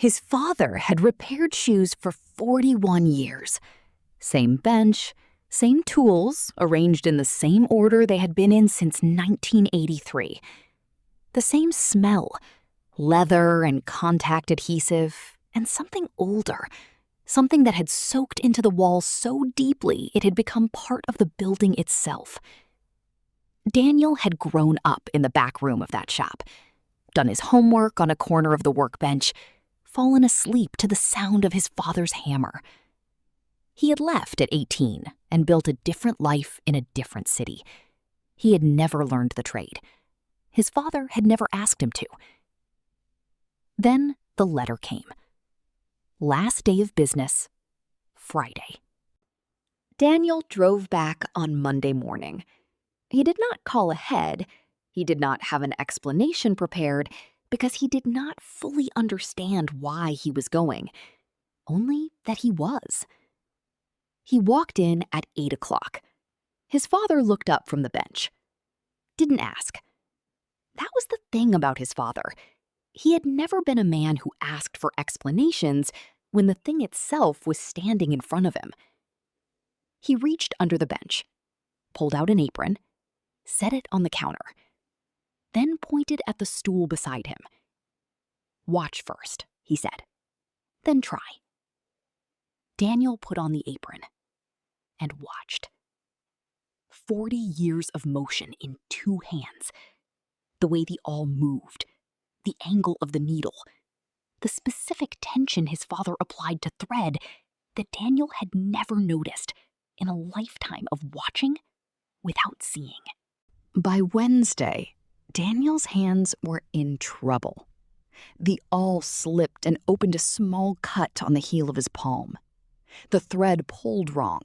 His father had repaired shoes for 41 years. Same bench, same tools, arranged in the same order they had been in since 1983. The same smell, leather and contact adhesive, and something older, something that had soaked into the walls so deeply it had become part of the building itself. Daniel had grown up in the back room of that shop, done his homework on a corner of the workbench, fallen asleep to the sound of his father's hammer. He had left at 18 and built a different life in a different city. He had never learned the trade. His father had never asked him to. Then the letter came. Last day of business, Friday. Daniel drove back on Monday morning. He did not call ahead. He did not have an explanation prepared because he did not fully understand why he was going, only that he was. He walked in at 8 o'clock. His father looked up from the bench. Didn't ask. That was the thing about his father. He had never been a man who asked for explanations when the thing itself was standing in front of him. He reached under the bench, pulled out an apron, set it on the counter, then pointed at the stool beside him. "Watch first," he said. "Then try." Daniel put on the apron and watched. 40 years of motion in 2 hands. The way the awl moved, the angle of the needle, the specific tension his father applied to thread that Daniel had never noticed in a lifetime of watching without seeing. By Wednesday, Daniel's hands were in trouble. The awl slipped and opened a small cut on the heel of his palm. The thread pulled wrong,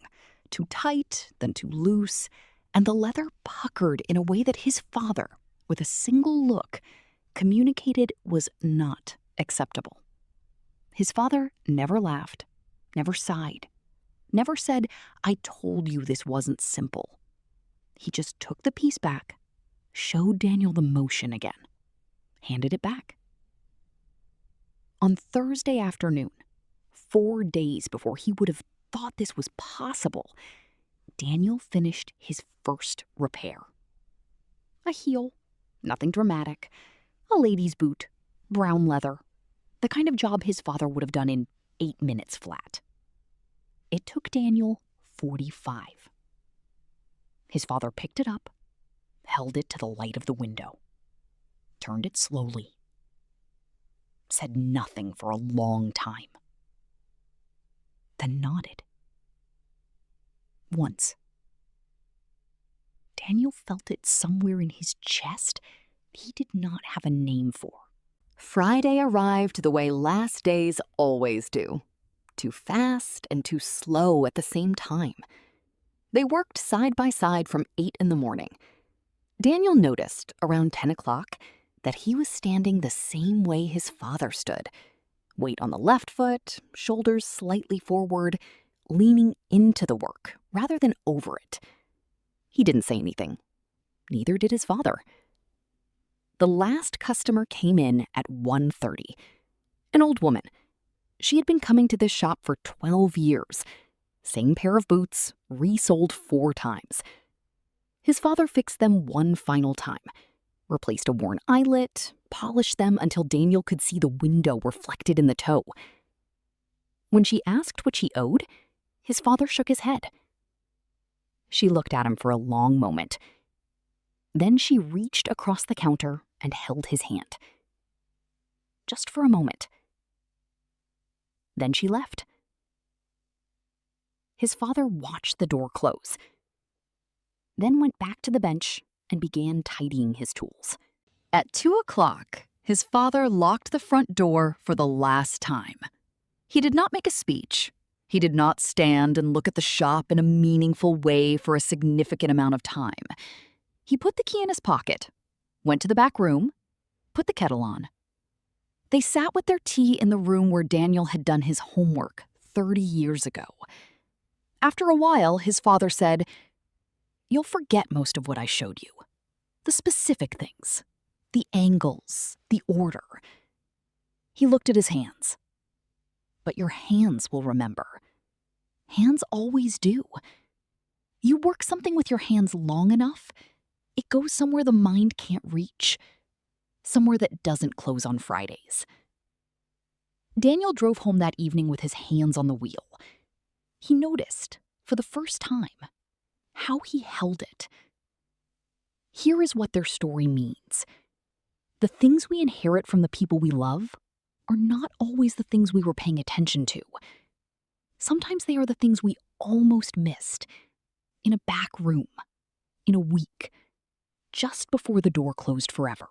too tight, then too loose, and the leather puckered in a way that his father, with a single look, communicated was not acceptable. His father never laughed, never sighed, never said, "I told you this wasn't simple." He just took the piece back, showed Daniel the motion again, handed it back. On Thursday afternoon, 4 days before he would have thought this was possible, Daniel finished his first repair. A heel, nothing dramatic, a lady's boot, brown leather, the kind of job his father would have done in 8 minutes flat. It took Daniel 45. His father picked it up, held it to the light of the window, turned it slowly, said nothing for a long time, then nodded. Once. Daniel felt it somewhere in his chest he did not have a name for. Friday arrived the way last days always do. Too fast and too slow at the same time. They worked side by side from 8 in the morning. Daniel noticed, around 10 o'clock, that he was standing the same way his father stood. Weight on the left foot, shoulders slightly forward, leaning into the work rather than over it. He didn't say anything. Neither did his father. The last customer came in at 1:30. An old woman. She had been coming to this shop for 12 years. Same pair of boots, resold 4 times. His father fixed them one final time, replaced a worn eyelet, polished them until Daniel could see the window reflected in the toe. When she asked what she owed, his father shook his head. She looked at him for a long moment. Then she reached across the counter and held his hand. Just for a moment. Then she left. His father watched the door close, then went back to the bench and began tidying his tools. At 2 o'clock, his father locked the front door for the last time. He did not make a speech. He did not stand and look at the shop in a meaningful way for a significant amount of time. He put the key in his pocket, went to the back room, put the kettle on. They sat with their tea in the room where Daniel had done his homework 30 years ago. After a while, his father said, "You'll forget most of what I showed you. The specific things, the angles, the order." He looked at his hands. but your hands will remember. Hands always do. You work something with your hands long enough, it goes somewhere the mind can't reach, somewhere that doesn't close on Fridays. Daniel drove home that evening with his hands on the wheel. He noticed, for the first time, how he held it. Here is what their story means. The things we inherit from the people we love are not always the things we were paying attention to. Sometimes they are the things we almost missed, in a back room, in a week, just before the door closed forever.